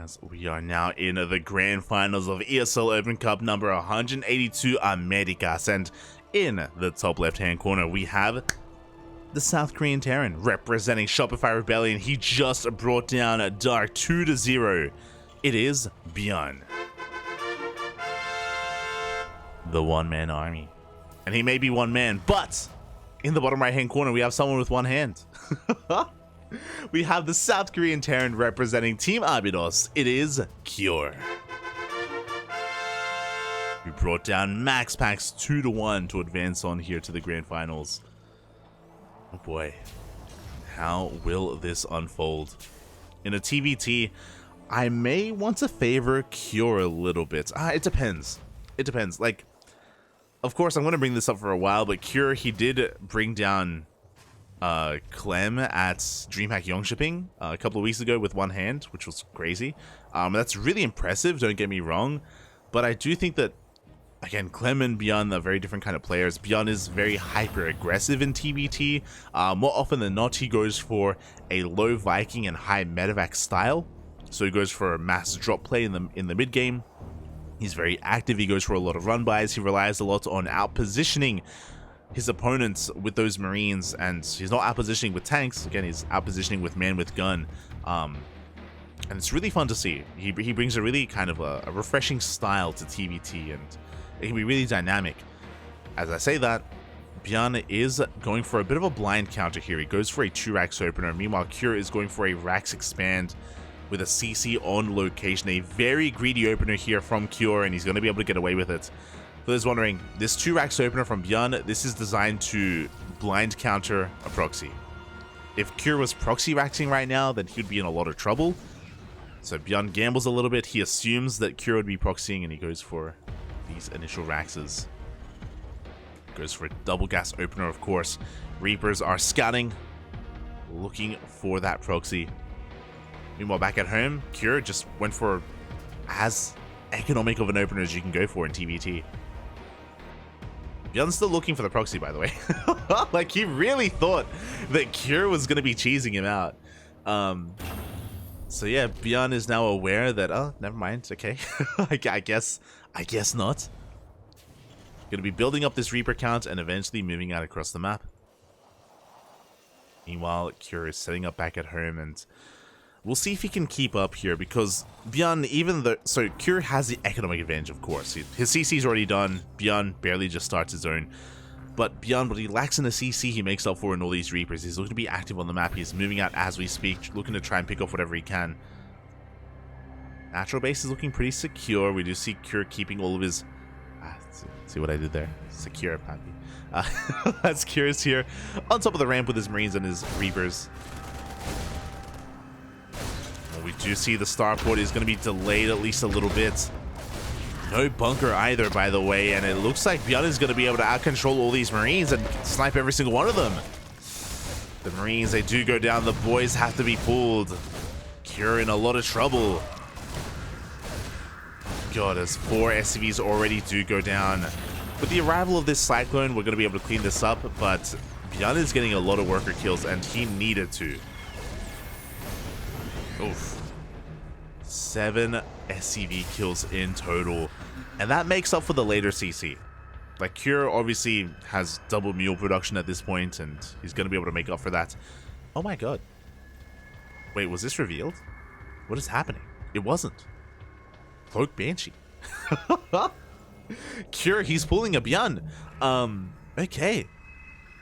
As we are now in the grand finals of ESL Open Cup number 182 Americas, and in the top left hand corner we have the South Korean Terran representing Shopify Rebellion. He just brought down Dark 2-0. It is ByuN, the one-man army, and he may be one man, but in the bottom right hand corner we have someone with one hand. We have the South Korean Terran representing Team Abydos. It is Cure. We brought down Max Packs 2-1 to advance on here to the grand finals. Oh boy, how will this unfold? In a TvT, I may want to favor Cure a little bit. It depends. It depends. Like, of course, I'm going to bring this up for a while, but Cure, he did bring down Clem at DreamHack Yongshipping a couple of weeks ago with one hand, which was crazy. That's really impressive, don't get me wrong, but I do think that, again, Clem and ByuN are very different kind of players. ByuN is very hyper aggressive in TvT. More often than not, he goes for a low Viking and high medevac style, so he goes for a mass drop play in the mid game. He's very active. He goes for a lot of run bys. He relies a lot on out positioning his opponents with those Marines, and he's not out positioning with tanks. Again, he's out positioning with man with gun, and it's really fun to see. He brings a really kind of a refreshing style to TvT, and it can be really dynamic. As I say that, ByuN is going for a bit of a blind counter here. He goes for a 2-Rax opener. Meanwhile, Cure is going for a Rax expand with a CC on location. A very greedy opener here from Cure, and he's going to be able to get away with it. For those wondering, this 2-Rax opener from ByuN, this is designed to blind counter a proxy. If Cure was proxy raxing right now, then he would be in a lot of trouble. So ByuN gambles a little bit. He assumes that Cure would be proxying, and he goes for these initial Raxes. Goes for a double gas opener, of course. Reapers are scouting, looking for that proxy. Meanwhile, back at home, Cure just went for as economic of an opener as you can go for in TvT. ByuN's still looking for the proxy, by the way. Like, he really thought that Cure was going to be cheesing him out. So yeah, ByuN is now aware that, oh, never mind, okay. I guess not. Going to be building up this Reaper count and eventually moving out across the map. Meanwhile, Cure is setting up back at home, and we'll see if he can keep up here, because ByuN, even though... So, Cure has the economic advantage, of course. His CC's already done. ByuN barely just starts his own. But ByuN, what he lacks in the CC, he makes up for in all these Reapers. He's looking to be active on the map. He's moving out as we speak, looking to try and pick off whatever he can. Natural base is looking pretty secure. We do see Cure keeping all of his... see what I did there? Secure, happy. That's Cure's here on top of the ramp with his Marines and his Reapers. We do see the starport is going to be delayed at least a little bit. No bunker either, by the way, and it looks like ByuN is going to be able to out-control all these Marines and snipe every single one of them. The Marines, they do go down. The boys have to be pulled. Cure in a lot of trouble. God, as 4 SCVs already do go down. With the arrival of this Cyclone, we're going to be able to clean this up, but ByuN is getting a lot of worker kills, and he needed to. Oof. 7 SCV kills in total, and that makes up for the later CC. Like, Cure obviously has double mule production at this point, and he's going to be able to make up for that. Oh my god. Wait, was this revealed? What is happening? It wasn't. Cloak Banshee. Cure, he's pulling a ByuN. Okay.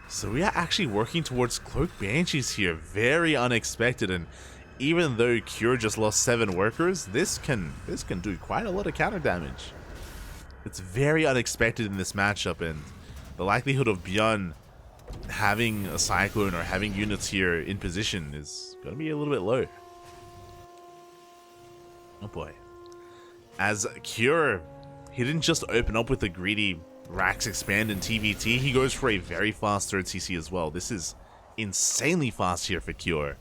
So we are actually working towards Cloak Banshees here. Very unexpected, and even though Cure just lost 7 workers, this can do quite a lot of counter damage. It's very unexpected in this matchup, and the likelihood of ByuN having a Cyclone or having units here in position is going to be a little bit low. Oh boy. As Cure, he didn't just open up with a greedy Rax expand in TvT, he goes for a very fast 3rd CC as well. This is insanely fast here for Cure.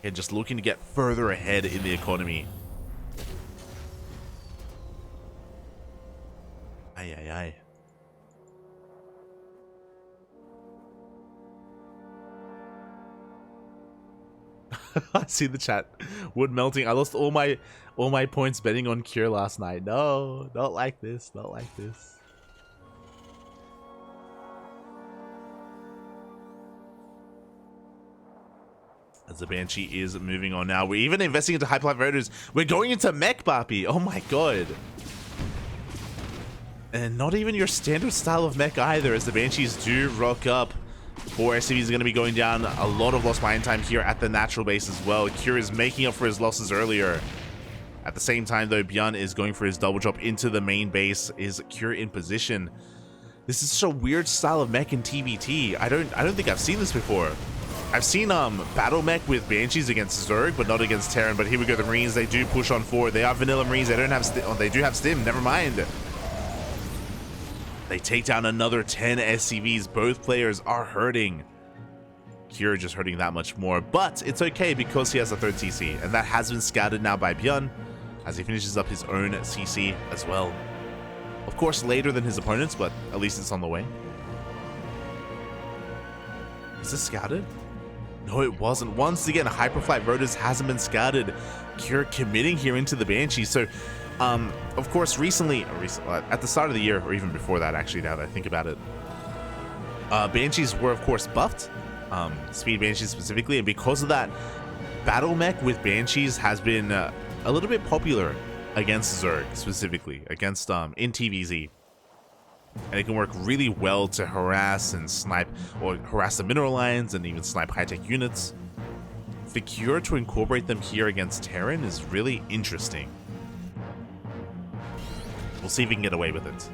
And just looking to get further ahead in the economy. Ay, ay, ay. I see the chat. Wood melting. I lost all my points betting on Cure last night. No, not like this. Not like this. As the Banshee is moving on now. We're even investing into Hyperlight Voters. We're going into Mech Bappy. Oh my god. And not even your standard style of mech either, as the Banshees do rock up. 4 SCVs are going to be going down. A lot of lost mine time here at the natural base as well. Cure is making up for his losses earlier. At the same time, though, ByuN is going for his double drop into the main base. Is Cure in position? This is such a weird style of mech in TvT. I don't think I've seen this before. I've seen battle mech with Banshees against Zerg, but not against Terran. But here we go, the Marines, they do push on forward. They are vanilla Marines. They don't have they do have stim. Never mind. They take down another 10 SCVs. Both players are hurting. Cure just hurting that much more, but it's okay because he has a third CC, and that has been scouted now by ByuN as he finishes up his own CC as well. Of course, later than his opponents, but at least it's on the way. Is this scouted? No, it wasn't. Once again, Hyperflight Rotos hasn't been scouted. Cure committing here into the Banshee. So, of course, recently, at the start of the year, or even before that, actually, now that I think about it, Banshees were, of course, buffed. Speed Banshees specifically, and because of that, Battle Mech with Banshees has been a little bit popular against Zerg, specifically, against, in TvZ. And it can work really well to harass and snipe, or harass the mineral lines and even snipe high-tech units. For Cure to incorporate them here against Terran is really interesting. We'll see if we can get away with it.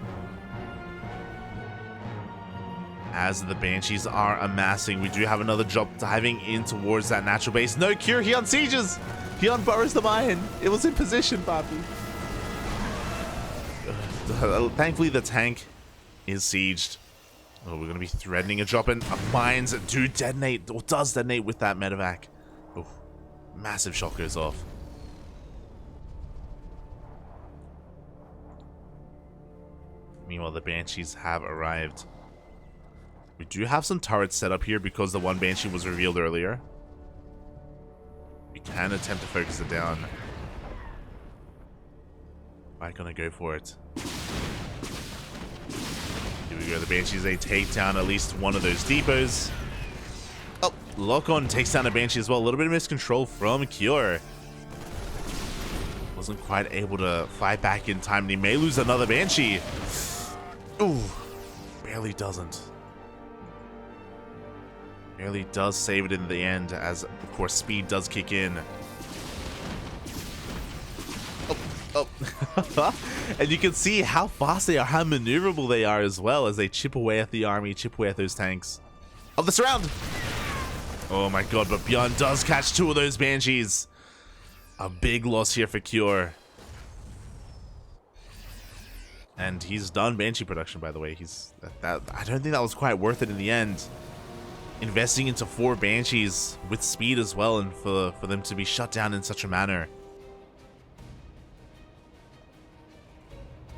As the Banshees are amassing, we do have another drop diving in towards that natural base. No Cure, he unsieges! He unburrows the mine! It was in position, Bappy. Thankfully, the tank is sieged. Oh, we're going to be threatening a drop in. Mines do detonate, or does detonate with that medevac. Oh, massive shot goes off. Meanwhile, the Banshees have arrived. We do have some turrets set up here because the one Banshee was revealed earlier. We can attempt to focus it down. I'm gonna go for it. Here we go, the Banshees, they take down at least one of those depots. Oh, Lock-On takes down a Banshee as well. A little bit of miscontrol from Cure. Wasn't quite able to fight back in time, and he may lose another Banshee. Ooh, barely doesn't. Barely does save it in the end, as of course speed does kick in. Oh. And you can see how fast they are, how maneuverable they are as well, as they chip away at the army, chip away at those tanks. Oh, the surround! Oh my god, but ByuN does catch two of those Banshees. A big loss here for Cure. And he's done Banshee production, by the way. I don't think that was quite worth it in the end. Investing into 4 Banshees with speed as well, and for them to be shut down in such a manner.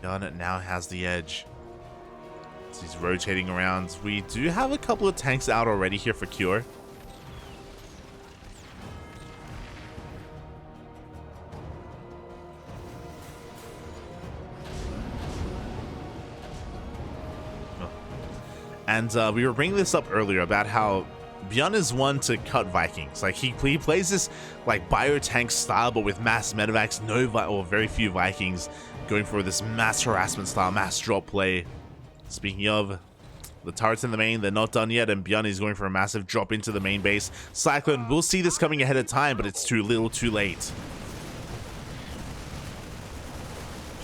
ByuN now has the edge. So he's rotating around. We do have a couple of tanks out already here for Cure. And we were bringing this up earlier about how ByuN is one to cut Vikings. Like he plays this like biotank style, but with mass medevacs, or very few Vikings, going for this mass harassment style, mass drop play. Speaking of, the turrets in the main, they're not done yet, and ByuN is going for a massive drop into the main base. Cyclone will see this coming ahead of time, but it's too little, too late.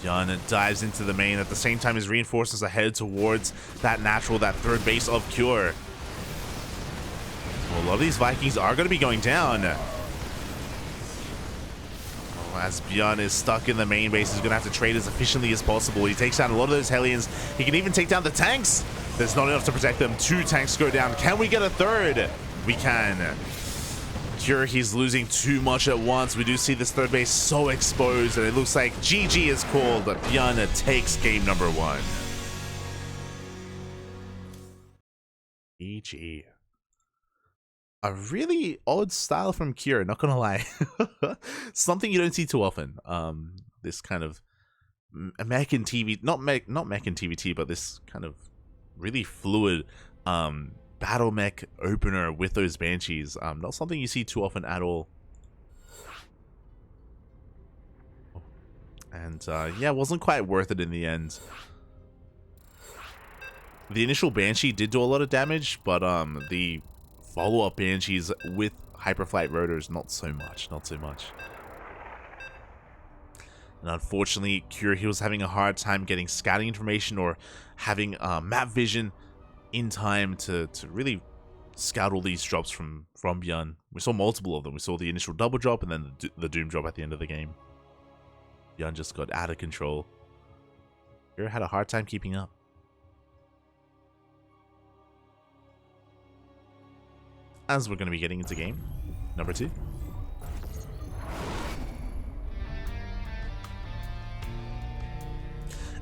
ByuN dives into the main. At the same time, his reinforcements are headed towards that third base of Cure. Well, a lot of these Vikings are going to be going down. As ByuN is stuck in the main base, he's going to have to trade as efficiently as possible. He takes down a lot of those Hellions. He can even take down the tanks. There's not enough to protect them. 2 tanks go down. Can we get a third? We can. Cure, he's losing too much at once. We do see this third base so exposed, and it looks like GG is called. ByuN takes game number 1. GG. A really odd style from Kira, not gonna lie. Something you don't see too often. This kind of American TV, not American TvT, but this kind of really fluid battle mech opener with those banshees. Not something you see too often at all. And yeah, it wasn't quite worth it in the end. The initial banshee did do a lot of damage, but the follow-up banshees with hyperflight rotors, not so much. And unfortunately, Kira, he was having a hard time getting scouting information or having map vision in time to really scout all these drops from ByuN. We saw multiple of them. We saw the initial double drop and then the doom drop at the end of the game. ByuN just got out of control. Kira had a hard time keeping up. As we're going to be getting into game number 2.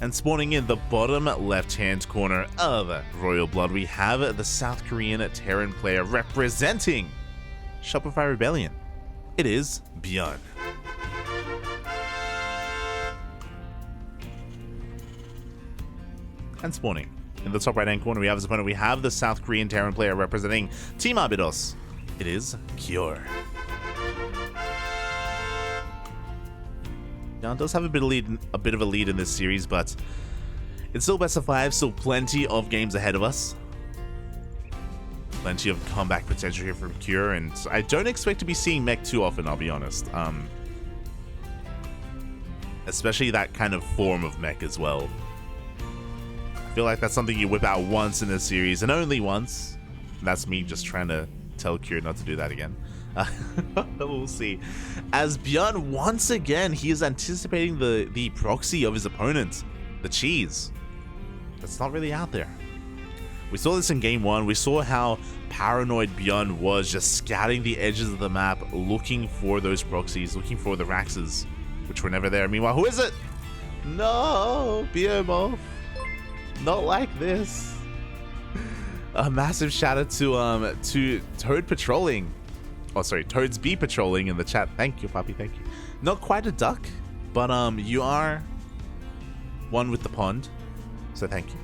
And spawning in the bottom left-hand corner of Royal Blood, we have the South Korean Terran player representing Shopify Rebellion. It is ByuN. And spawning in the top right-hand corner, we have his opponent. We have the South Korean Terran player representing Team Abydos. It is Kure. ByuN does have a bit of a lead in this series, but it's still best of 5, still plenty of games ahead of us. Plenty of comeback potential here from Kure, and I don't expect to be seeing mech too often, I'll be honest. Especially that kind of form of mech as well. I feel like that's something you whip out once in a series, and only once. That's me just trying to tell Kure not to do that again. We'll see. As ByuN, once again, he is anticipating the proxy of his opponent, the cheese. That's not really out there. We saw this in game 1. We saw how paranoid ByuN was, just scouting the edges of the map, looking for those proxies, looking for the Raxes, which were never there. Meanwhile, who is it? No, BMO. Not like this. A massive shout out to Toad Patrolling. Oh, sorry, Toads be patrolling in the chat. Thank you, Poppy, thank you. Not quite a duck, but you are one with the pond, so thank you.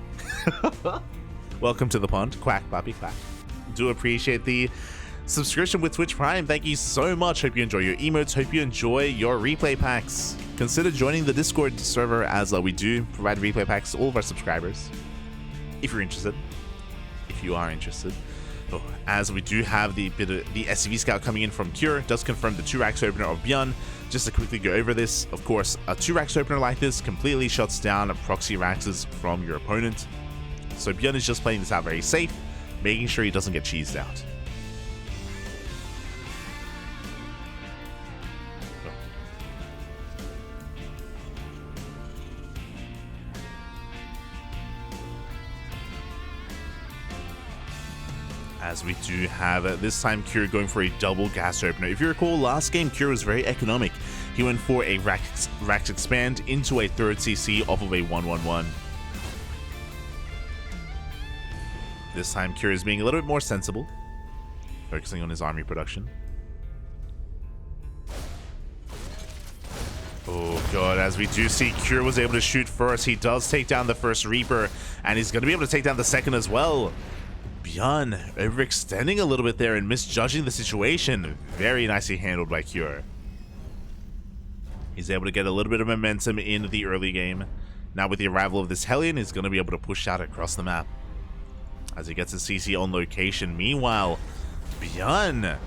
Welcome to the pond. Quack, Poppy, quack. Do appreciate the subscription with Twitch Prime. Thank you so much. Hope you enjoy your emotes. Hope you enjoy your replay packs. Consider joining the Discord server, as we do provide replay packs to all of our subscribers. If you're interested. If you are interested. Oh, as we do have the SCV scout coming in from Kure, does confirm the 2-Rax opener of ByuN. Just to quickly go over this, of course, a 2-Rax opener like this completely shuts down proxy Raxes from your opponent. So ByuN is just playing this out very safe, making sure he doesn't get cheesed out. As we do have this time Kure going for a double gas opener. If you recall, last game Kure was very economic. He went for a Rax expand into a 3rd CC off of a 1-1-1. This time Kure is being a little bit more sensible, focusing on his army production. Oh god, as we do see Kure was able to shoot first. He does take down the first Reaper, and he's going to be able to take down the second as well. ByuN overextending a little bit there and misjudging the situation. Very nicely handled by Kure. He's able to get a little bit of momentum in the early game. Now with the arrival of this Hellion, he's going to be able to push out across the map as he gets his CC on location. Meanwhile, ByuN,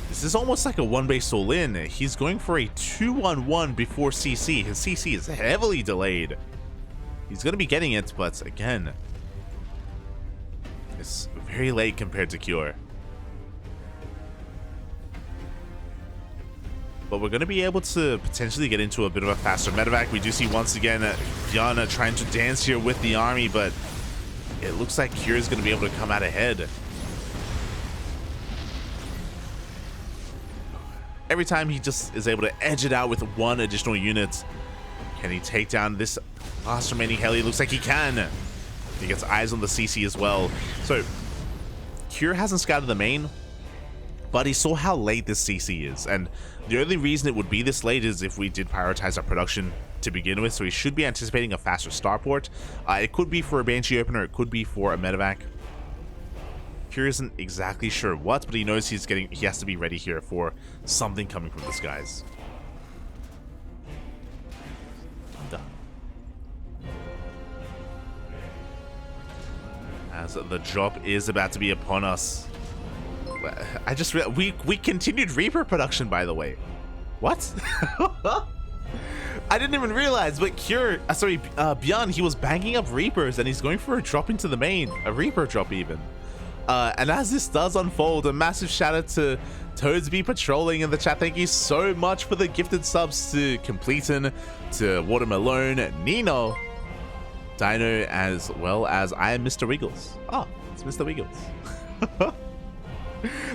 this is almost like a one-base all-in. He's going for a 2-1-1 before CC. His CC is heavily delayed. He's going to be getting it, but again, it's very late compared to Kure. But we're going to be able to potentially get into a bit of a faster medevac. We do see once again ByuN trying to dance here with the army, but it looks like Kure is going to be able to come out ahead. Every time he just is able to edge it out with one additional unit. Can he take down this last remaining heli? Looks like he can. He gets eyes on the CC as well. So Kure hasn't scouted the main. but he saw how late this CC is, and the only reason it would be this late is if we did prioritize our production to begin with, so he should be anticipating a faster starport. It could be for a Banshee opener, it could be for a medevac. Kyur isn't exactly sure what, but he knows he has to be ready here for something coming from the skies. As the drop is about to be upon us. I just realized we continued Reaper production, by the way. What? I didn't even realize, but ByuN, he was banging up Reapers and he's going for a drop into the main, a Reaper drop even. And as this does unfold, a massive shout out to Toadsby Patrolling in the chat. Thank you so much for the gifted subs to Completon, to Watermelon, Nino, Dino, as well as I am Mr. Wiggles. Oh, it's Mr. Wiggles.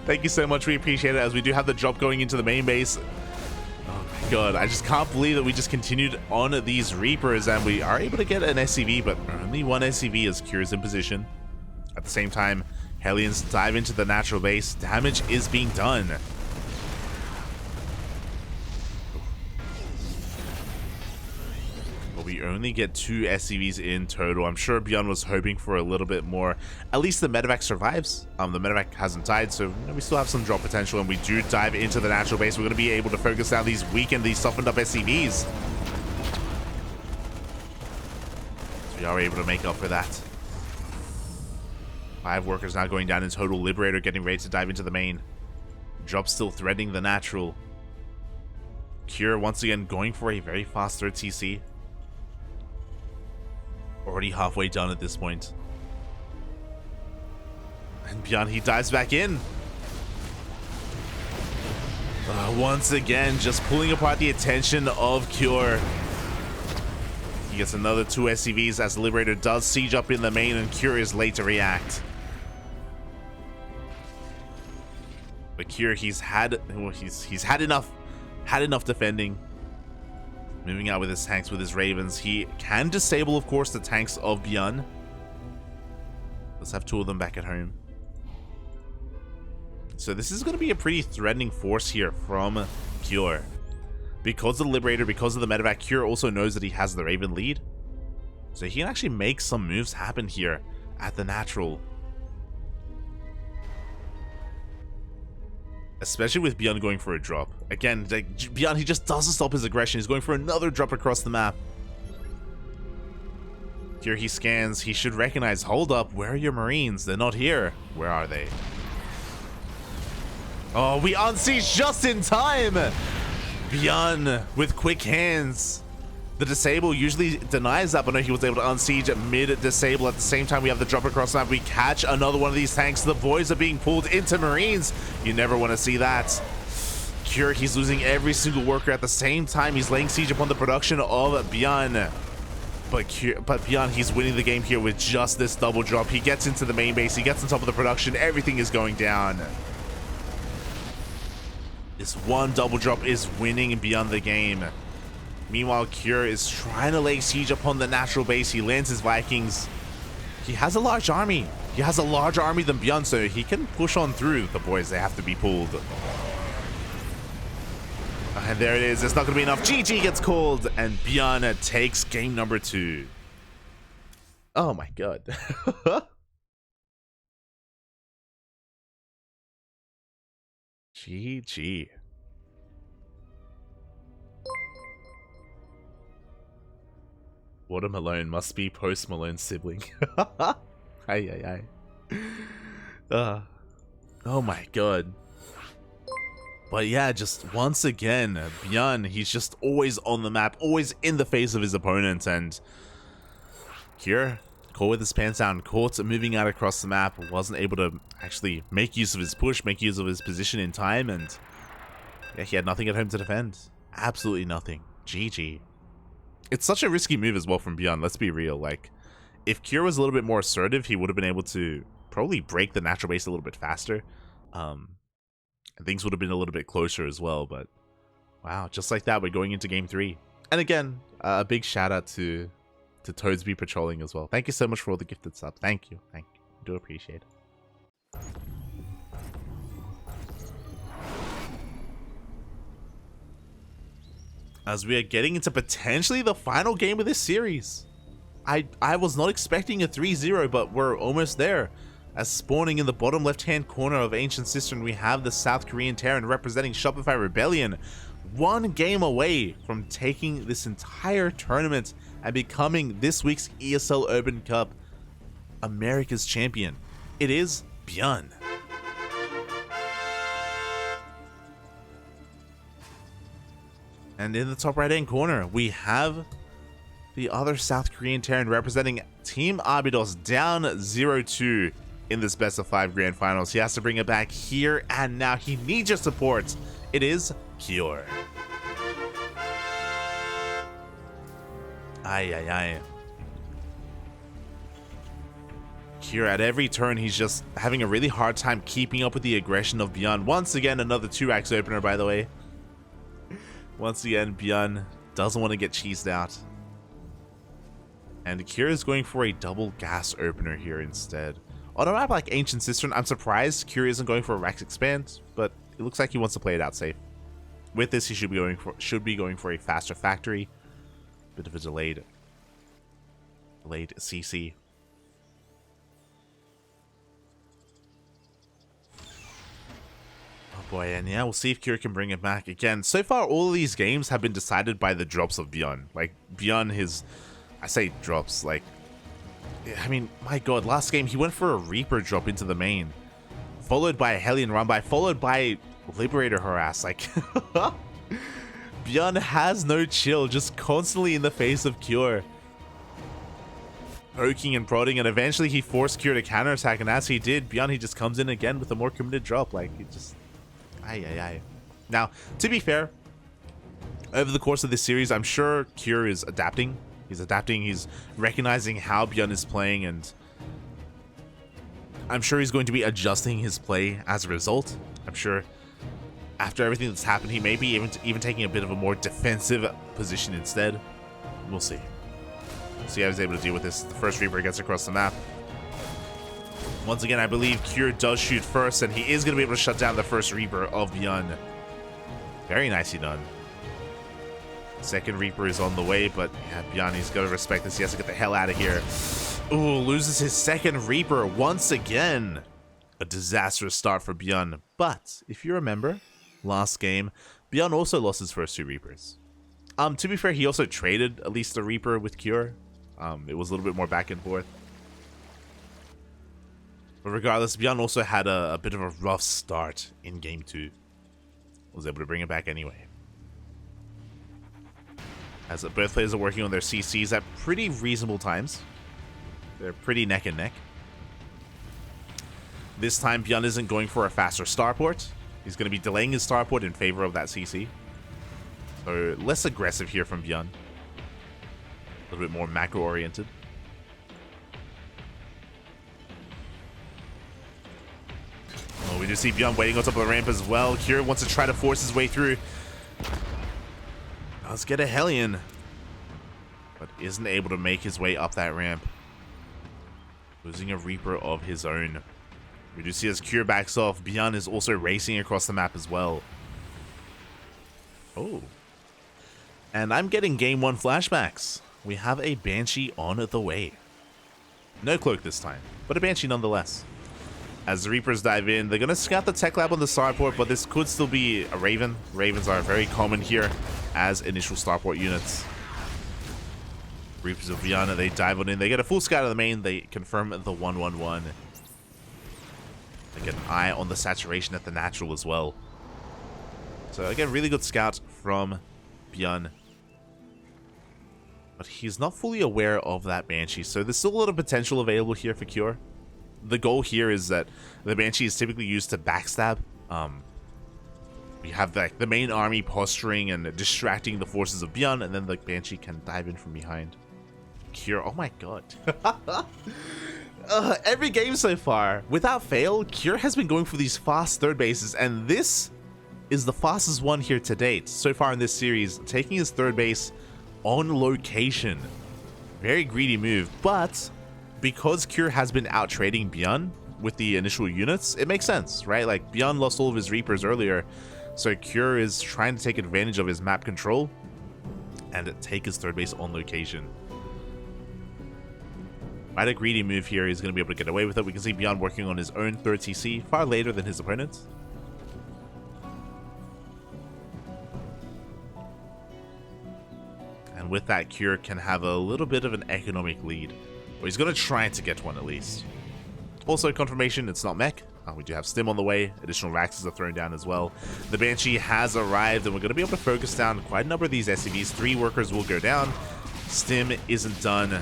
Thank you so much. We appreciate it, as we do have the drop going into the main base. Oh my god, I just can't believe that we just continued on these Reapers and we are able to get an SCV, but only one SCV as Kyur's in position. At the same time, Hellions dive into the natural base. Damage is being done. But we only get 2 SCVs in total. I'm sure ByuN was hoping for a little bit more. At least the medevac survives. The medevac hasn't died, so we still have some drop potential, and we do dive into the natural base. We're going to be able to focus down these weakened, these softened up SCVs. So we are able to make up for that. 5 workers now going down in total. Liberator getting ready to dive into the main. Drop still threatening the natural. Kyur once again going for a very fast third TC. Already halfway done at this point. And ByuN, he dives back in. Once again, just pulling apart the attention of Kyur. He gets another 2 SCVs as the Liberator does siege up in the main, and Kyur is late to react. But Kyur, he's had enough defending. Moving out with his tanks, with his Ravens. He can disable, of course, the tanks of ByuN. Let's have 2 of them back at home. So this is going to be a pretty threatening force here from Kyur. Because of the Liberator, because of the medevac, Kyur also knows that he has the Raven lead. So he can actually make some moves happen here at the natural. Especially with ByuN going for a drop. Again, like, ByuN, he just doesn't stop his aggression. He's going for another drop across the map. Here he scans. He should recognize, hold up, where are your Marines? They're not here. Where are they? Oh, we unsiege just in time! ByuN with quick hands. The disable usually denies that, but no, he was able to unsiege mid-disable. At the same time, we have the drop across the map. We catch another one of these tanks. The boys are being pulled into Marines. You never want to see that. Kyur, he's losing every single worker. At the same time, he's laying siege upon the production of ByuN. But ByuN, he's winning the game here with just this double drop. He gets into the main base. He gets on top of the production. Everything is going down. This one double drop is winning ByuN the game. Meanwhile, Kyur is trying to lay siege upon the natural base. He lands his Vikings. He has a large army. He has a larger army than ByuN, so he can push on through. The boys, they have to be pulled. And there it is. It's not going to be enough. GG gets called, and ByuN takes game number 2. Oh my god. GG. Watermelon must be Post Malone's sibling. Ay. Oh my god. But yeah, just once again, ByuN, he's just always on the map, always in the face of his opponent, and Kyur, caught with his pants down, caught moving out across the map, wasn't able to actually make use of his push, make use of his position in time, and yeah, he had nothing at home to defend. Absolutely nothing. GG. It's such a risky move as well from ByuN, let's be real. Like, if Kyur was a little bit more assertive, he would have been able to probably break the natural base a little bit faster. And things would have been a little bit closer as well, but wow, just like that, we're going into game 3. And again, a big shout out to Toadsby Patrolling as well. Thank you so much for all the gifted subs. Thank you. I do appreciate it. as we are getting into potentially the final game of this series. I was not expecting a 3-0, but we're almost there. As spawning in the bottom left-hand corner of Ancient Cistern, we have the South Korean Terran representing Shopify Rebellion. One game away from taking this entire tournament and becoming this week's ESL Open Cup Americas champion. It is ByuN. And in the top right-hand corner, we have the other South Korean Terran representing Team Arbidos, down 0-2 in this best of 5 grand finals. He has to bring it back here and now. He needs your support. It is Cure. Ay. Cure, at every turn, he's just having a really hard time keeping up with the aggression of ByuN. Once again, another 2x opener, by the way. Once again, ByuN doesn't want to get cheesed out. And Cure is going for a double gas opener here instead. On a map like Ancient Cistern, I'm surprised Cure isn't going for a Rex Expand, but it looks like he wants to play it out safe. With this, he should be going for a faster factory. Bit of a delayed CC. Oh boy, and yeah, we'll see if Cure can bring it back again. So far, all of these games have been decided by the drops of ByuN. Like, ByuN, I say drops, like, I mean, my god, last game he went for a Reaper drop into the main, followed by a Hellion run by, followed by Liberator harass. Like, ByuN has no chill, just constantly in the face of Cure, poking and prodding, and eventually he forced Cure to counterattack, and as he did, ByuN, he just comes in again with a more committed drop. Like, it just, ay. Now, to be fair, over the course of this series, I'm sure Cure is adapting. He's adapting, he's recognizing how ByuN is playing, and I'm sure he's going to be adjusting his play as a result. I'm sure after everything that's happened, he may be even taking a bit of a more defensive position instead. We'll see. We'll see how he's able to deal with this. The first Reaper gets across the map. Once again, I believe Cure does shoot first, and he is going to be able to shut down the first Reaper of ByuN. Very nicely done. Second Reaper is on the way, but yeah, ByuN, he's got to respect this. He has to get the hell out of here. Ooh, loses his second Reaper once again. A disastrous start for ByuN. But if you remember, last game, ByuN also lost his first 2 Reapers. To be fair, he also traded at least a Reaper with Cure. It was a little bit more back and forth. But regardless, ByuN also had a bit of a rough start in game 2. Was able to bring it back anyway. As both players are working on their CCs at pretty reasonable times. They're pretty neck and neck. This time, ByuN isn't going for a faster starport. He's going to be delaying his starport in favor of that CC. So, less aggressive here from ByuN. A little bit more macro-oriented. Oh, we do see ByuN waiting on top of the ramp as well. Cure wants to try to force his way through. Let's get a Hellion, but isn't able to make his way up that ramp. Losing a Reaper of his own. We do see as Cure backs off, ByuN is also racing across the map as well. Oh. And I'm getting game 1 flashbacks. We have a Banshee on the way. No cloak this time, but a Banshee nonetheless. As the Reapers dive in, they're going to scout the tech lab on the starport, but this could still be a Raven. Ravens are very common here as initial starport units. Reapers of ByuN, they dive on in. They get a full scout of the main. They confirm the 1-1-1. They get an eye on the saturation at the natural as well. So again, really good scout from ByuN. But he's not fully aware of that Banshee, so there's still a lot of potential available here for Cure. The goal here is that the Banshee is typically used to backstab. We have the main army posturing and distracting the forces of ByuN, and then the Banshee can dive in from behind. Cure, oh my god. Every game so far, without fail, Cure has been going for these fast third bases, and this is the fastest one here to date. So far in this series, taking his third base on location. Very greedy move, but because Cure has been out trading ByuN with the initial units, it makes sense, right? Like, ByuN lost all of his Reapers earlier, so Cure is trying to take advantage of his map control and take his third base on location. Quite a greedy move here. He's going to be able to get away with it. We can see ByuN working on his own third TC far later than his opponent. And with that, Cure can have a little bit of an economic lead. Or he's going to try to get one at least. Also, confirmation, it's not mech. We do have Stim on the way. Additional Raxes are thrown down as well. The Banshee has arrived, and we're going to be able to focus down quite a number of these SCVs. 3 workers will go down. Stim isn't done.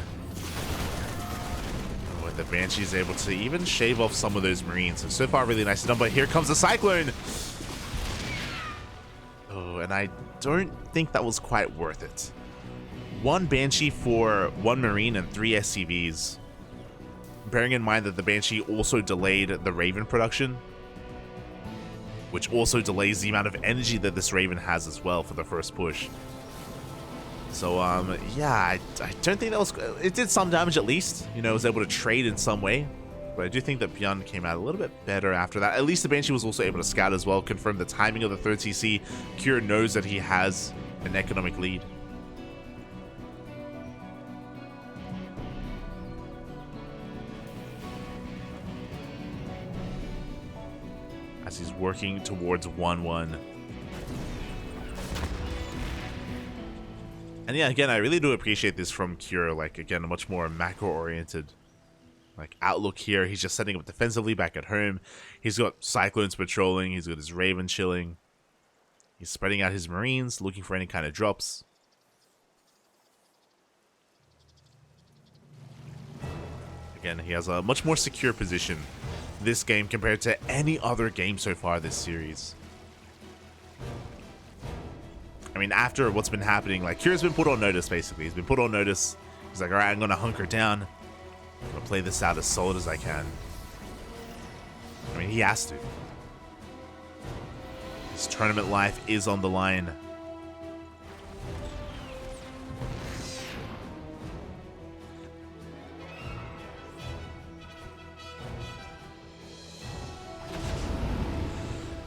But the Banshee is able to even shave off some of those Marines. So far, really nicely done, but here comes the Cyclone. Oh, and I don't think that was quite worth it. 1 Banshee for 1 Marine and 3 SCVs. Bearing in mind that the Banshee also delayed the Raven production, which also delays the amount of energy that this Raven has as well for the first push. So, yeah, I don't think that was... It did some damage at least. You know, it was able to trade in some way. But I do think that ByuN came out a little bit better after that. At least the Banshee was also able to scout as well, confirm the timing of the third TC. Cure knows that he has an economic lead. As he's working towards 1-1. And yeah, again, I really do appreciate this from Cure. Like, again, a much more macro-oriented outlook here. He's just setting up defensively back at home. He's got Cyclones patrolling. He's got his Raven chilling. He's spreading out his Marines, looking for any kind of drops. Again, he has a much more secure position this game compared to any other game so far this series. I mean, after what's been happening, like, Cure's been put on notice, basically. He's been put on notice. He's like, alright, I'm gonna hunker down. I'm gonna play this out as solid as I can. I mean, he has to. His tournament life is on the line.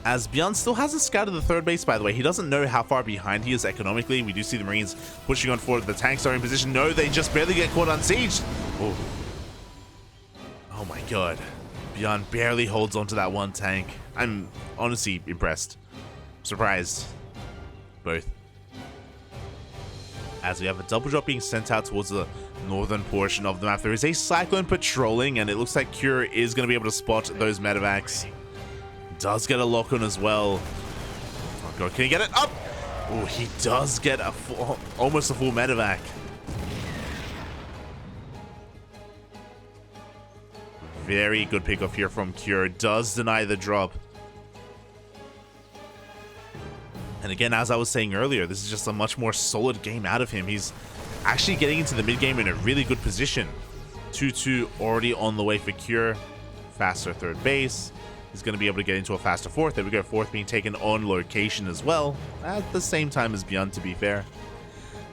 As ByuN still hasn't scouted the third base, by the way. He doesn't know how far behind he is economically. We do see the Marines pushing on forward. The tanks are in position. No, they just barely get caught unsieged. Oh my god. ByuN barely holds onto that one tank. I'm honestly impressed. Surprised. Both. As we have a double drop being sent out towards the northern portion of the map. There is a Cyclone patrolling, and it looks like Cure is going to be able to spot those medevacs. Does get a lock on as well. Oh god, can he get it up? Oh, he does get a full, almost a full medevac. Very good pickoff here from Cure. Does deny the drop. And again, as I was saying earlier, this is just a much more solid game out of him. He's actually getting into the mid game in a really good position. 2-2 already on the way for Cure. Faster third base. He's going to be able to get into a faster fourth. There we go, fourth being taken on location as well, at the same time as ByuN, to be fair.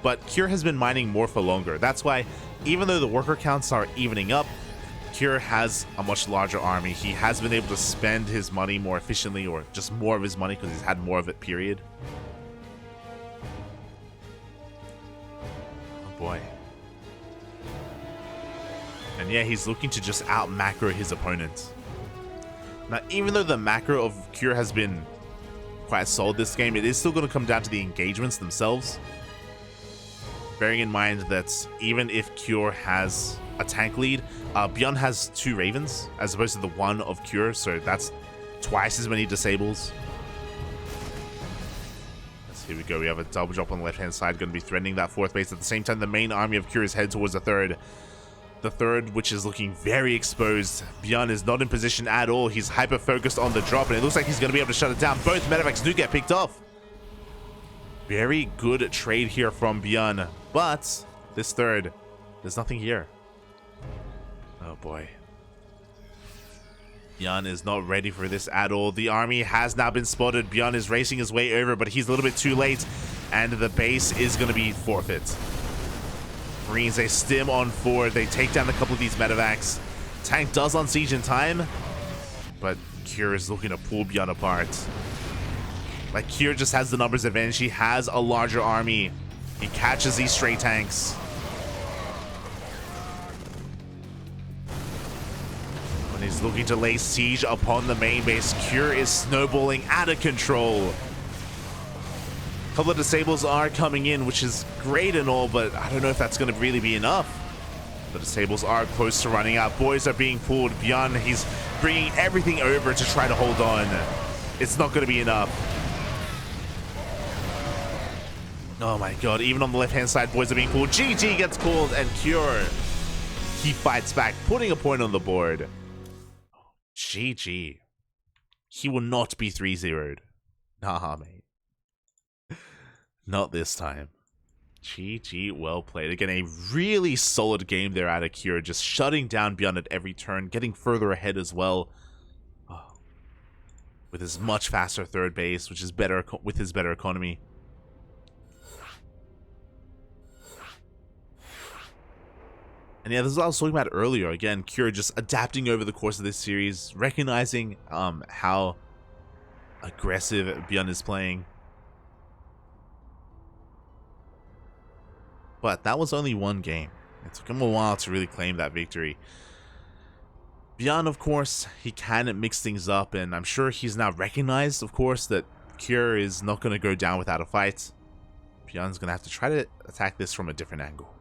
But Cure has been mining more for longer. That's why, even though the worker counts are evening up, Cure has a much larger army. He has been able to spend his money more efficiently, or just more of his money because he's had more of it, period. Oh boy. And yeah, he's looking to just out-macro his opponent. Now, even though the macro of Cure has been quite solid this game, it is still going to come down to the engagements themselves. Bearing in mind that even if Cure has a tank lead, ByuN has 2 Ravens as opposed to the 1 of Cure, so that's twice as many disables. Here we go, we have a double drop on the left-hand side, going to be threatening that fourth base. At the same time, the main army of Cure is headed towards the third. The third, which is looking very exposed. ByuN is not in position at all. He's hyper-focused on the drop, and it looks like he's going to be able to shut it down. Both medevacs do get picked off. Very good trade here from ByuN, but this third, there's nothing here. Oh boy. ByuN is not ready for this at all. The army has now been spotted. ByuN is racing his way over, but he's a little bit too late, and the base is going to be forfeit. Marines, they stim on forward. They take down a couple of these medevacs. Tank does unsiege in time, but Cure is looking to pull ByuN apart. Like, Cure just has the numbers advantage. He has a larger army. He catches these stray tanks. When he's looking to lay siege upon the main base, Cure is snowballing out of control. A couple of disables are coming in, which is great and all, but I don't know if that's going to really be enough. The disables are close to running out. Boys are being pulled. ByuN, he's bringing everything over to try to hold on. It's not going to be enough. Oh my god, even on the left-hand side, boys are being pulled. GG gets called, and Cure, he fights back, putting a point on the board. GG. He will not be 3-0'd. Nah, mate. Not this time. GG, well played. Again, a really solid game there out of Cure, just shutting down ByuN at every turn, getting further ahead as well. Oh. With his much faster third base, which is better with his better economy. And yeah, this is what I was talking about earlier. Again, Cure just adapting over the course of this series, recognizing how aggressive ByuN is playing. But that was only one game. It took him a while to really claim that victory. ByuN, of course, he can mix things up, and I'm sure he's now recognized, of course, that Cure is not going to go down without a fight. ByuN's going to have to try to attack this from a different angle.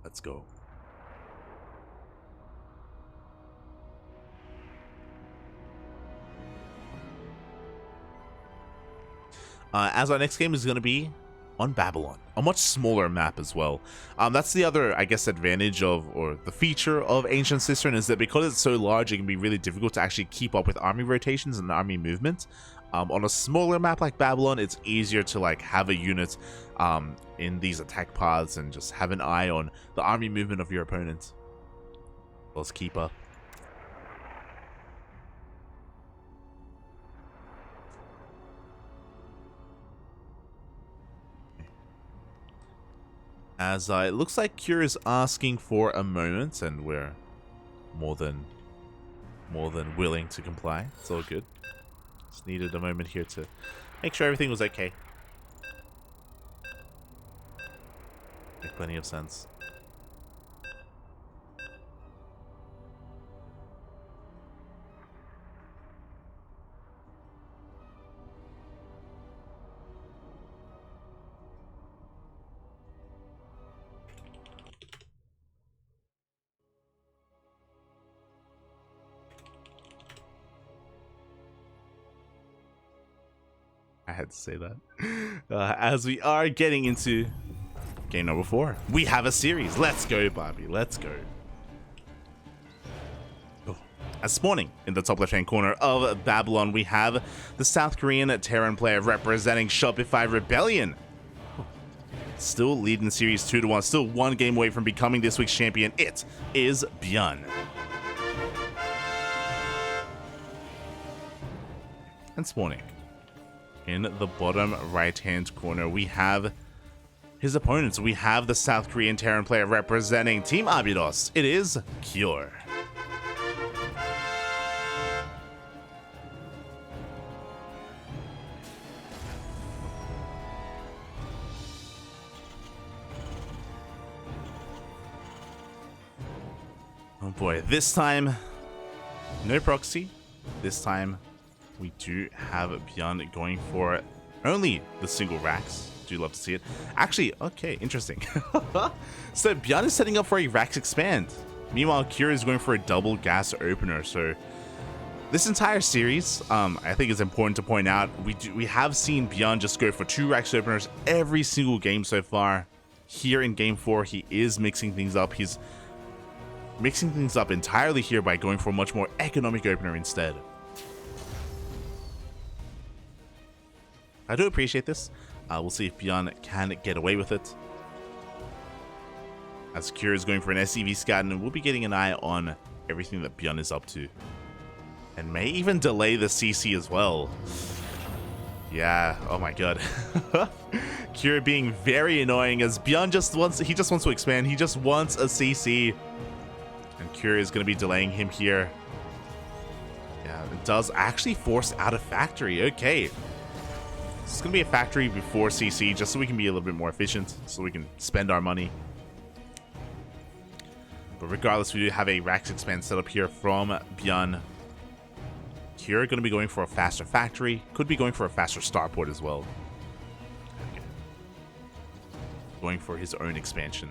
Let's go. As our next game is going to be on Babylon, a much smaller map as well. That's the other, I guess, advantage of, or the feature of Ancient Cistern, is that because it's so large, it can be really difficult to actually keep up with army rotations and army movement. On a smaller map like Babylon, it's easier to like have a unit in these attack paths and just have an eye on the army movement of your opponent. Let's keep up. As it looks like Cure is asking for a moment, and we're more than willing to comply. It's all good. Just needed a moment here to make sure everything was okay. Make plenty of sense. I had to say that. As we are getting into game number 4, we have a series. Let's go, Barbie. Let's go. Oh. As spawning in the top left-hand corner of Babylon, we have the South Korean Terran player representing Shopify Rebellion. Still leading the series 2-1. Still one game away from becoming this week's champion. It is ByuN. And spawning in the bottom right-hand corner, we have his opponents. We have the South Korean Terran player representing Team Abydos. It is Cure. Oh boy, this time, no proxy. This time, we do have ByuN going for only the single racks. Do love to see it. Actually, okay, interesting. So ByuN is setting up for a racks expand. Meanwhile, Cure is going for a double gas opener. So this entire series, I think it's important to point out, we have seen ByuN just go for 2 racks openers every single game so far. Here in game 4, he is mixing things up. He's mixing things up entirely here by going for a much more economic opener instead. I do appreciate this. We'll see if ByuN can get away with it. As Cure is going for an SCV scout, and we'll be getting an eye on everything that ByuN is up to. And may even delay the CC as well. Yeah, oh my god. Cure being very annoying as ByuN just wants to expand. He just wants a CC. And Cure is going to be delaying him here. Yeah, it does actually force out a factory. Okay. This is going to be a factory before CC, just so we can be a little bit more efficient, so we can spend our money. But regardless, we do have a Rax Expand set up here from ByuN. Cure going to be going for a faster factory. Could be going for a faster starport as well. Okay. Going for his own expansion.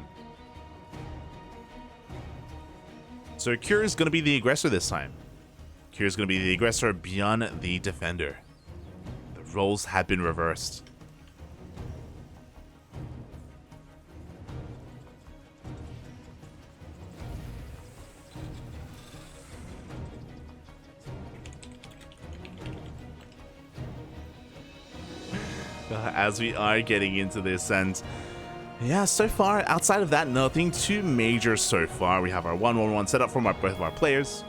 So Cure is going to be the aggressor this time. Cure is going to be the aggressor, ByuN the defender. The roles have been reversed. As we are getting into this, and yeah, so far, outside of that, nothing too major so far. We have our 1-1-1 set up from both of our players,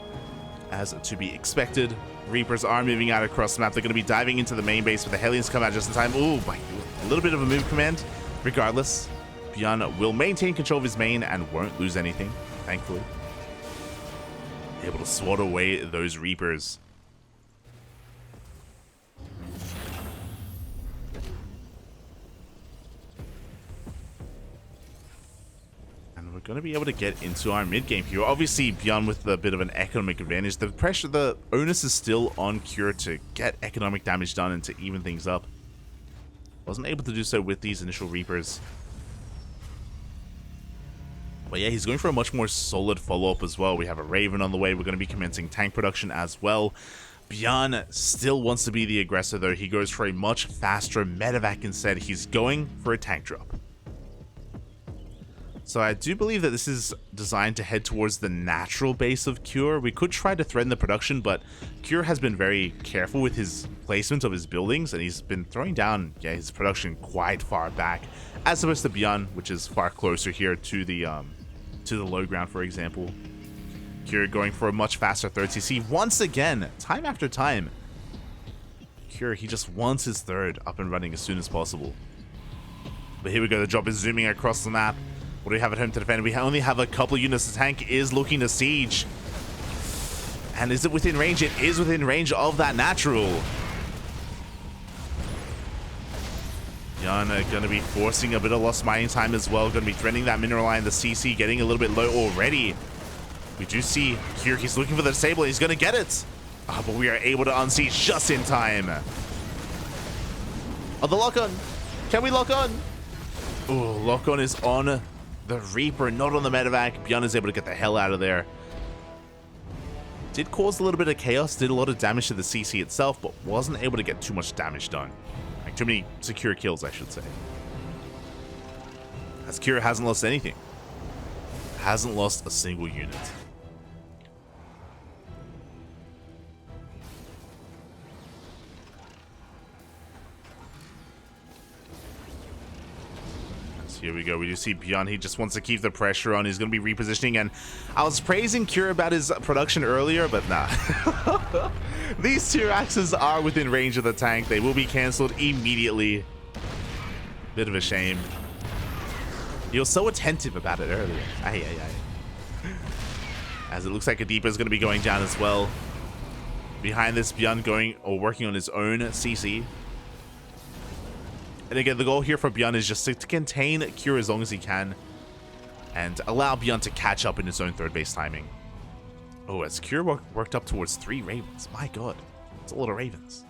as to be expected. Reapers are moving out across the map. They're going to be diving into the main base, but the Hellions come out just in time. Ooh, a little bit of a move command. Regardless, ByuN will maintain control of his main and won't lose anything, thankfully. Able to swat away those Reapers. Going to be able to get into our mid game here. Obviously, ByuN with a bit of an economic advantage. The pressure, the onus is still on Cure to get economic damage done and to even things up. Wasn't able to do so with these initial Reapers. But yeah, he's going for a much more solid follow-up as well. We have a Raven on the way. We're going to be commencing tank production as well. ByuN still wants to be the aggressor, though. He goes for a much faster medevac instead. He's going for a tank drop. So I do believe that this is designed to head towards the natural base of Cure. We could try to threaten the production, but Cure has been very careful with his placement of his buildings, and he's been throwing down his production quite far back, as opposed to ByuN, which is far closer here to the low ground, for example. Cure going for a much faster third CC once again, time after time. Cure, he just wants his third up and running as soon as possible. But here we go, the drop is zooming across the map. What do we have at home to defend? We only have a couple of units. The tank is looking to siege. And is it within range? It is within range of that natural. ByuN are going to be forcing a bit of lost mining time as well. Going to be threatening that mineral line. The CC getting a little bit low already. We do see Cure. He's looking for the disable. He's going to get it. Oh, but we are able to unsiege just in time. Oh, the lock-on. Can we lock on? Oh, lock-on is on the Reaper, not on the medevac. ByuN is able to get the hell out of there. Did cause a little bit of chaos, did a lot of damage to the CC itself, but wasn't able to get too much damage done. Like, too many secure kills, I should say. As Cure hasn't lost anything. Hasn't lost a single unit. Here we go. We do see ByuN. He just wants to keep the pressure on. He's going to be repositioning. And I was praising Cure about his production earlier, but nah. These two axes are within range of the tank. They will be cancelled immediately. Bit of a shame. He was so attentive about it earlier. Aye, aye, aye. As it looks like Adipa is going to be going down as well. Behind this, ByuN going or working on his own CC. And again, the goal here for ByuN is just to contain Cure as long as he can and allow ByuN to catch up in his own third base timing. Oh, as Cure worked up towards 3 Ravens. My god, it's a lot of Ravens.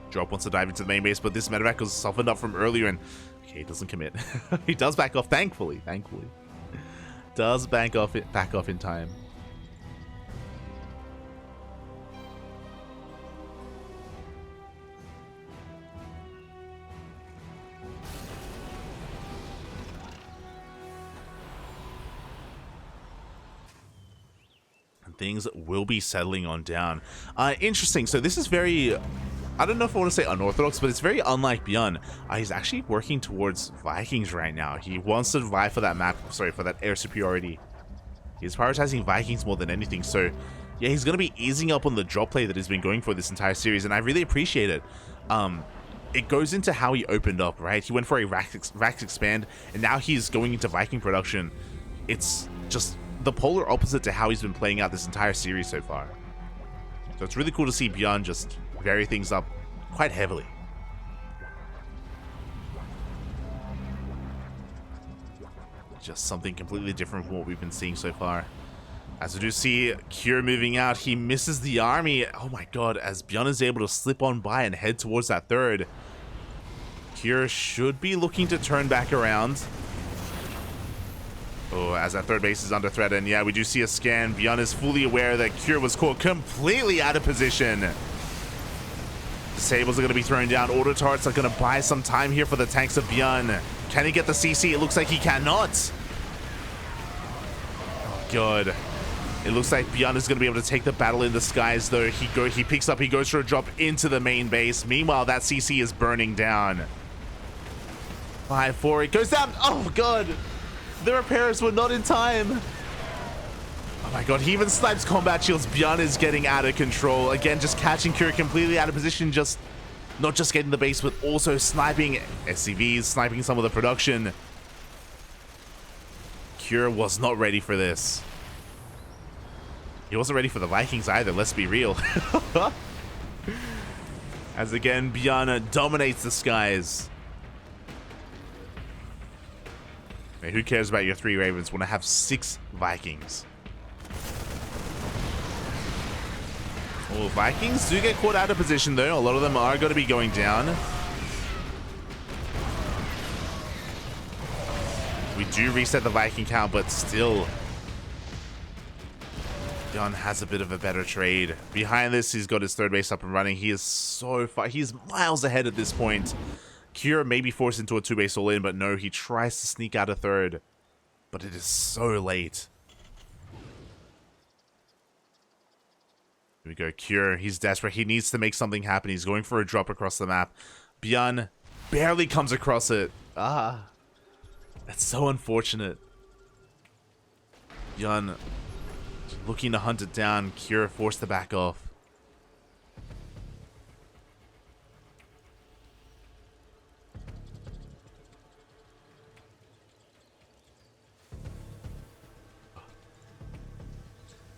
Drop wants to dive into the main base, but this medevac was softened up from earlier, and okay, he doesn't commit. He does back off, thankfully. Does back off in time. Things will be settling on down. Interesting. So this is very, I don't know if I want to say unorthodox, but it's very unlike ByuN. He's actually working towards Vikings right now. He wants to vie for that map, sorry, for that air superiority. He's prioritizing Vikings more than anything. So yeah, he's going to be easing up on the drop play that he's been going for this entire series, and I really appreciate it. It goes into how he opened up, right? He went for a Rax expand, and now he's going into Viking production. It's just the polar opposite to how he's been playing out this entire series so far. So it's really cool to see ByuN just vary things up quite heavily. Just something completely different from what we've been seeing so far. As we do see Cure moving out, he misses the army. Oh my god, as ByuN is able to slip on by and head towards that third. Cure should be looking to turn back around. Oh, as that third base is under threat, and yeah, we do see a scan. ByuN is fully aware that Cure was caught completely out of position. Disables are going to be thrown down. Auto turrets are going to buy some time here for the tanks of ByuN. Can he get the CC? It looks like he cannot. Oh, God. It looks like ByuN is going to be able to take the battle in the skies, though. He picks up, he goes for a drop into the main base. Meanwhile, that CC is burning down. 5-4, it goes down. Oh, God. The repairs were not in time. Oh, my God. He even snipes combat shields. ByuN is getting out of control. Again, just catching Cure completely out of position. Just not just getting the base, but also sniping SCVs, sniping some of the production. Cure was not ready for this. He wasn't ready for the Vikings either, let's be real. As again, ByuN dominates the skies. Hey, who cares about your 3 Ravens when I have 6 Vikings? Oh, Vikings do get caught out of position though. A lot of them are going to be going down. We do reset the Viking count, but still, ByuN has a bit of a better trade. Behind this, he's got his third base up and running. He is so far. He's miles ahead at this point. Cure may be forced into a 2-base all-in, but no, he tries to sneak out a third. But it is so late. Here we go, Cure. He's desperate. He needs to make something happen. He's going for a drop across the map. ByuN barely comes across it. Ah, that's so unfortunate. ByuN looking to hunt it down. Cure forced to back off.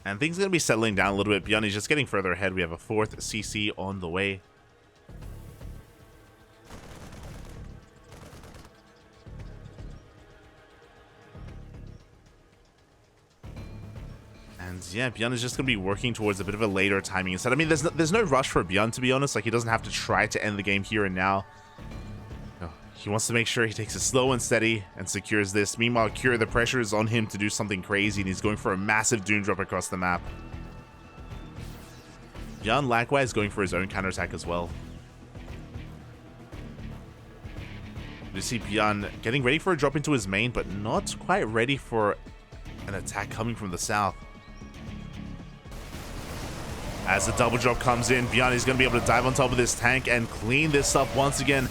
And things are going to be settling down a little bit. ByuN is just getting further ahead. We have a 4th CC on the way. And yeah, ByuN is just going to be working towards a bit of a later timing instead. I mean, there's no rush for ByuN, to be honest. Like, he doesn't have to try to end the game here and now. No, he wants to make sure he takes it slow and steady and secures this. Meanwhile, Cure, the pressure is on him to do something crazy, and he's going for a massive Doom drop across the map. ByuN, likewise, going for his own counterattack as well. You see ByuN getting ready for a drop into his main, but not quite ready for an attack coming from the south. As the double drop comes in, ByuN is going to be able to dive on top of this tank and clean this up once again.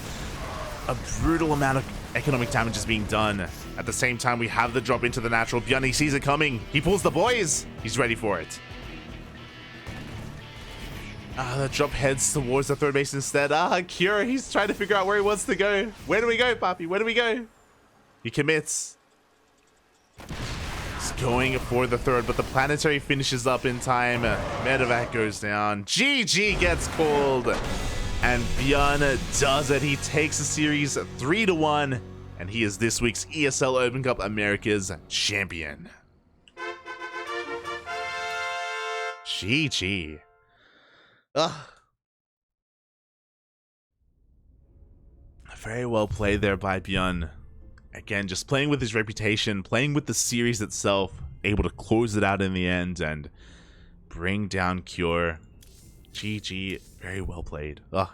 A brutal amount of economic damage is being done. At the same time, we have the drop into the natural. ByuN, he sees it coming. He pulls the boys. He's ready for it. The drop heads towards the third base instead. Cure, he's trying to figure out where he wants to go. Where do we go, Papi? Where do we go? He commits. He's going for the third, but the planetary finishes up in time. Medevac goes down. GG gets called. And ByuN does it. He takes the series 3-1. And he is this week's ESL Open Cup Americas champion. GG. Ugh. Very well played there by ByuN. Again, just playing with his reputation, playing with the series itself, able to close it out in the end and bring down Cure. GG, very well played. Oh,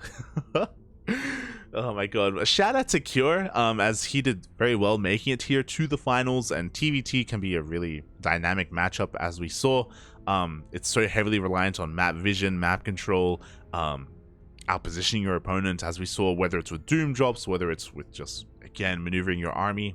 oh my god. A shout out to Cure, as he did very well making it here to the finals, and TvT can be a really dynamic matchup as we saw. It's so heavily reliant on map vision, map control, outpositioning your opponent, as we saw, whether it's with Doom drops, whether it's with just, again, maneuvering your army.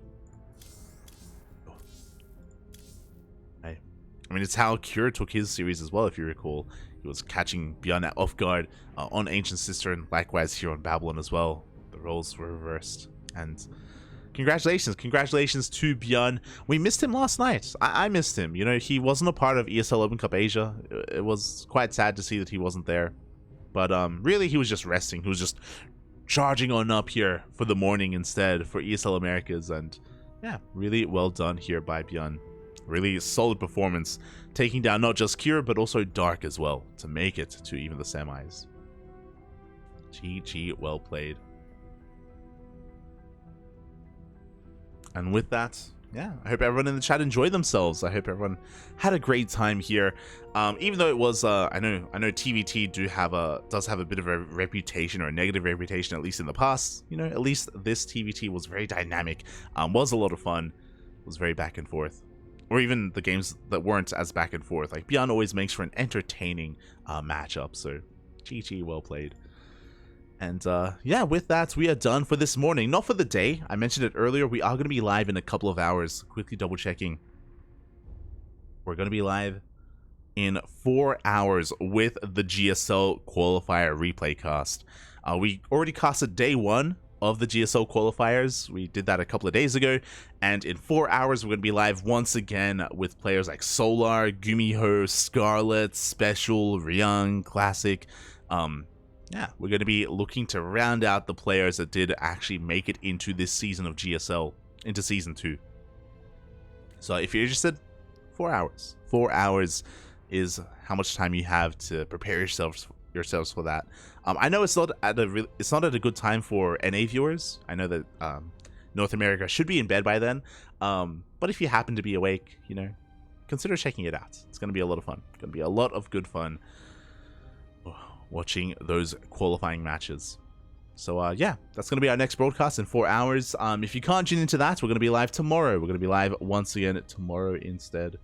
I mean, it's how Cure took his series as well, if you recall. He was catching ByuN off guard on Ancient Sister, and likewise here on Babylon as well. The roles were reversed. And Congratulations to ByuN. We missed him last night. I missed him. You know, he wasn't a part of ESL Open Cup Asia. It was quite sad to see that he wasn't there. But really, he was just resting. He was just charging on up here for the morning instead for ESL Americas. And yeah, really well done here by ByuN. Really solid performance, taking down not just Kira, but also Dark as well to make it to even the semis. GG, well played. And with that, yeah, I hope everyone in the chat enjoyed themselves. I hope everyone had a great time here. Even though it was, I know TvT does have a bit of a reputation, or a negative reputation, at least in the past. You know, at least this TvT was very dynamic, was a lot of fun, was very back and forth. Or even the games that weren't as back and forth. Like, ByuN always makes for an entertaining matchup. So, GG, well played. And yeah, with that, we are done for this morning. Not for the day. I mentioned it earlier. We are going to be live in a couple of hours. Quickly double checking. We're going to be live in 4 hours with the GSL qualifier replay cast. We already casted day 1 of the GSL qualifiers. We did that a couple of days ago. And in 4 hours, we're going to be live once again with players like Solar, Gumiho, Scarlet, Special, Ryung, Classic. Yeah, we're going to be looking to round out the players that did actually make it into this season of GSL, into Season 2. So if you're interested, 4 hours. 4 hours is how much time you have to prepare yourselves for that. I know it's not at a good time for NA viewers. I know that North America should be in bed by then. But if you happen to be awake, you know, consider checking it out. It's going to be a lot of fun. It's going to be a lot of good fun watching those qualifying matches. So yeah, that's going to be our next broadcast in 4 hours. If you can't tune into that, we're going to be live tomorrow. We're going to be live once again tomorrow instead.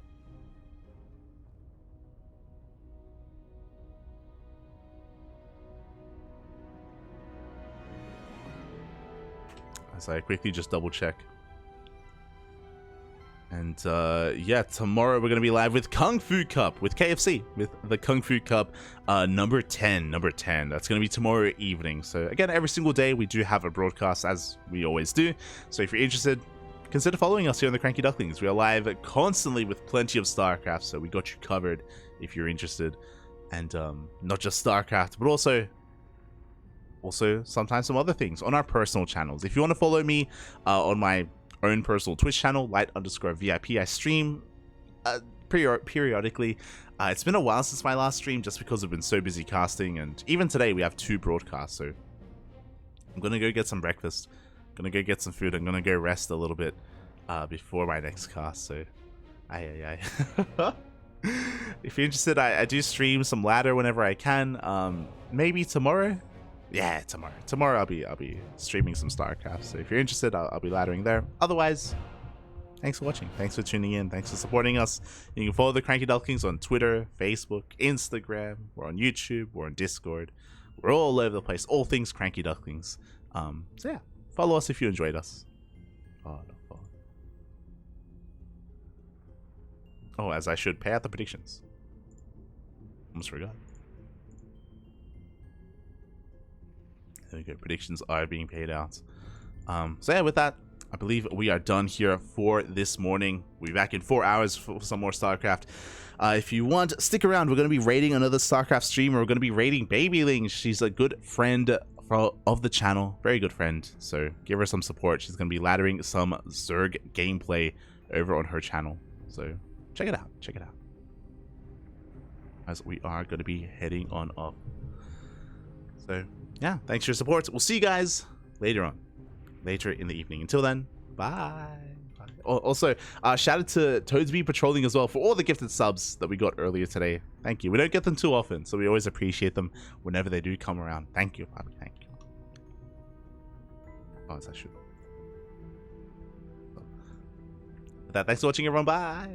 As I quickly just double check. And yeah, tomorrow we're going to be live with Kung Fu Cup, with KFC, with the Kung Fu Cup number 10. That's going to be tomorrow evening. So again, every single day we do have a broadcast, as we always do. So if you're interested, consider following us here on the CranKy Ducklings. We are live constantly with plenty of StarCraft, so we got you covered if you're interested. And not just StarCraft, but also sometimes some other things on our personal channels. If you want to follow me on my own personal Twitch channel, light_VIP. I stream periodically. It's been a while since my last stream, just because I've been so busy casting, and even today we have 2 broadcasts, so I'm gonna go get some breakfast, gonna go get some food, I'm gonna go rest a little bit before my next cast. So if you're interested, I do stream some ladder whenever I can. Maybe tomorrow. Yeah, tomorrow I'll be streaming some StarCraft. So if you're interested, I'll be laddering there. Otherwise, thanks for watching. Thanks for tuning in. Thanks for supporting us. You can follow the CranKy Ducklings on Twitter, Facebook, Instagram. We're on YouTube. We're on Discord. We're all over the place. All things CranKy Ducklings. So yeah, follow us if you enjoyed us. Oh, as I should pay out the predictions. Almost forgot. There we go. Predictions are being paid out. So yeah, with that, I believe we are done here for this morning. We'll be back in 4 hours for some more StarCraft. If you want, stick around. We're going to be raiding another StarCraft streamer. We're going to be raiding Babyling. She's a good friend of the channel. Very good friend. So give her some support. She's going to be laddering some Zerg gameplay over on her channel. So check it out. Check it out. As we are going to be heading on up. So yeah, thanks for your support. We'll see you guys later in the evening. Until then, bye. Also, shout out to Toadsby Patrolling as well for all the gifted subs that we got earlier today. Thank you. We don't get them too often, so we always appreciate them whenever they do come around. Thank you, Bobby. Thank you. Oh, as I should. With that, thanks for watching, everyone. Bye.